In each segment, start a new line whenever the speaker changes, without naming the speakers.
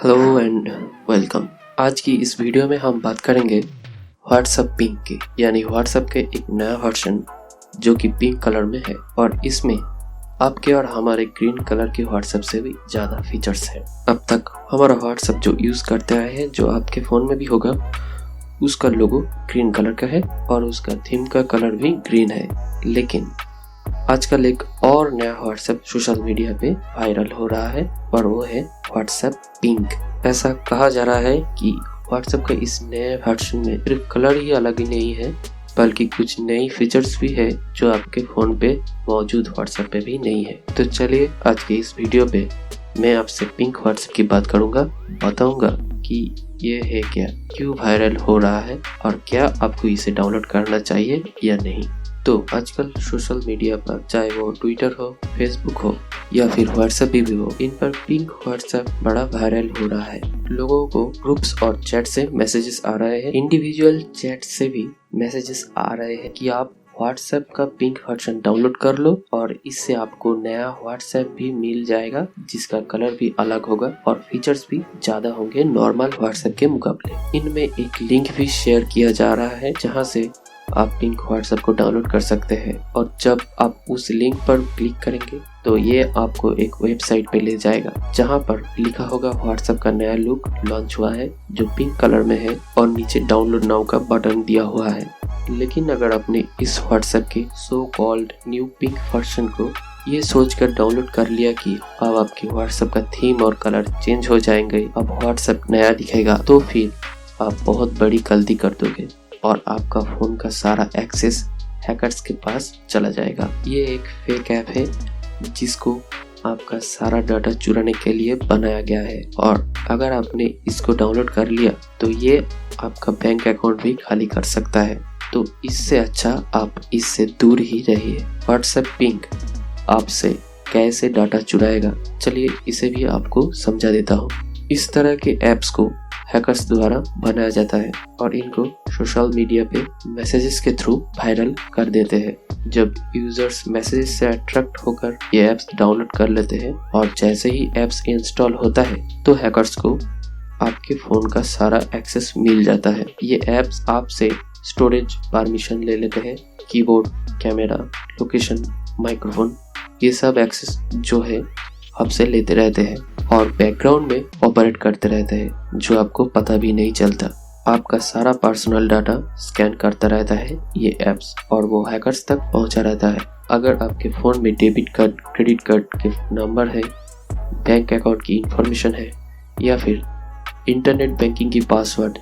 Hello and welcome. आज की इस वीडियो में हम बात करेंगे व्हाट्सएप पिंक की, यानी व्हाट्सएप के एक नया वर्जन जो कि पिंक कलर में है और इसमें आपके और हमारे ग्रीन कलर के व्हाट्सएप से भी ज़्यादा फीचर्स हैं। अब तक हमारा व्हाट्सएप जो यूज़ करते आए हैं, जो आपके फ़ोन में भी होगा, उसका लोगो ग्रीन कलर का है और उसका थीम का कलर भी ग्रीन है। लेकिन आजकल एक और नया व्हाट्सएप सोशल मीडिया पे वायरल हो रहा है और वो है व्हाट्सएप पिंक। ऐसा कहा जा रहा है कि व्हाट्सएप का इस नए वर्जन में सिर्फ कलर ही अलग ही नहीं है, बल्कि कुछ नई फीचर्स भी है जो आपके फ़ोन पे मौजूद व्हाट्सएप पे भी नहीं है। तो चलिए आज के इस वीडियो पे मैं आपसे पिंक व्हाट्सएप की बात करूँगा, बताऊँगा कि ये है क्या, क्यों वायरल हो रहा है और क्या आपको इसे डाउनलोड करना चाहिए या नहीं। तो आजकल सोशल मीडिया पर, चाहे वो ट्विटर हो, फेसबुक हो या फिर व्हाट्सएप भी हो, इन पर पिंक व्हाट्सएप बड़ा वायरल हो रहा है। लोगों को ग्रुप्स और चैट से मैसेजेस आ रहे हैं, इंडिविजुअल चैट से भी मैसेजेस आ रहे हैं कि आप व्हाट्सएप का पिंक वर्जन डाउनलोड कर लो और इससे आपको नया व्हाट्सएप भी मिल जाएगा जिसका कलर भी अलग होगा और फीचर्स भी ज्यादा होंगे नॉर्मल व्हाट्सएप के मुकाबले। इनमें एक लिंक भी शेयर किया जा रहा है जहां से आप पिंक व्हाट्सएप को डाउनलोड कर सकते हैं और जब आप उस लिंक पर क्लिक करेंगे तो ये आपको एक वेबसाइट पे ले जाएगा जहां पर लिखा होगा व्हाट्सएप का नया लुक लॉन्च हुआ है जो पिंक कलर में है और नीचे डाउनलोड नाउ का बटन दिया हुआ है। लेकिन अगर आपने इस व्हाट्सएप के so called new pink version को ये सोचकर डाउनलोड कर लिया कि अब आपके व्हाट्सएप का थीम और कलर चेंज हो जाएंगे, अब व्हाट्सएप नया दिखेगा, तो फिर आप बहुत बड़ी गलती कर दोगे और आपका फ़ोन का सारा एक्सेस हैकर्स के पास चला जाएगा। ये एक फेक ऐप है जिसको आपका सारा डाटा चुराने के लिए बनाया गया है और अगर आपने इसको डाउनलोड कर लिया तो ये आपका बैंक अकाउंट भी खाली कर सकता है। तो इससे अच्छा आप इससे दूर ही रहिए। व्हाट्सएप पिंक आपसे कैसे डाटा चुराएगा, चलिए इसे भी आपको समझा देता हूँ। इस तरह के ऐप्स को हैकर्स द्वारा बनाया जाता है और इनको सोशल मीडिया पे मैसेजेस के थ्रू वायरल कर देते हैं। जब यूजर्स मैसेजेस से अट्रैक्ट होकर ये ऐप्स डाउनलोड कर लेते हैं और जैसे ही ऐप्स इंस्टॉल होता है तो हैकर्स को आपके फ़ोन का सारा एक्सेस मिल जाता है। ये ऐप्स आपसे स्टोरेज परमिशन ले लेते हैं, कीबोर्ड, कैमरा, लोकेशन, माइक्रोफोन, ये सब एक्सेस जो है आपसे लेते रहते हैं और बैकग्राउंड में ऑपरेट करते रहते हैं जो आपको पता भी नहीं चलता। आपका सारा पर्सनल डाटा स्कैन करता रहता है ये ऐप्स और वो हैकर्स तक पहुंचा रहता है। अगर आपके फ़ोन में डेबिट कार्ड, क्रेडिट कार्ड के नंबर है, बैंक अकाउंट की इंफॉर्मेशन है या फिर इंटरनेट बैंकिंग की पासवर्ड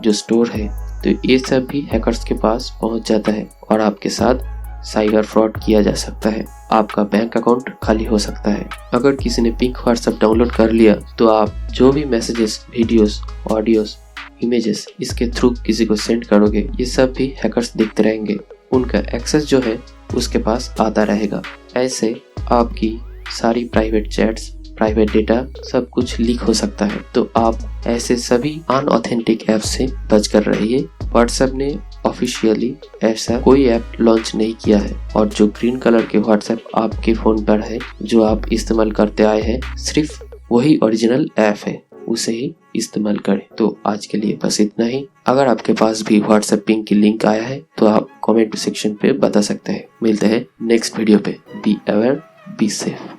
जो स्टोर है, तो ये सब भी हैकर्स के पास पहुंच जाता है और आपके साथ साइबर फ्रॉड किया जा सकता है। आपका बैंक अकाउंट खाली हो सकता है। अगर किसी ने पिंक व्हाट्सएप डाउनलोड कर लिया तो आप जो भी मैसेजेस, वीडियोस, ऑडियोस, इमेजेस इसके थ्रू किसी को सेंड करोगे, ये सब भी हैकर्स देखते रहेंगे। उनका एक्सेस जो है उसके पास आता रहेगा। ऐसे आपकी सारी प्राइवेट चैट्स, प्राइवेट डेटा सब कुछ लीक हो सकता है। तो आप ऐसे सभी अनऑथेंटिक ऐप से बचकर रहिए। व्हाट्सएप ने ऑफिशियली ऐसा कोई ऐप लॉन्च नहीं किया है और जो ग्रीन कलर के व्हाट्सएप आपके फ़ोन पर है, जो आप इस्तेमाल करते आए हैं, सिर्फ वही ओरिजिनल ऐप है, उसे ही इस्तेमाल करें। तो आज के लिए बस इतना ही। अगर आपके पास भी व्हाट्सएप पिंक की लिंक आया है तो आप कमेंट सेक्शन पे बता सकते हैं। मिलते हैं नेक्स्ट वीडियो पे। Be aware, be safe.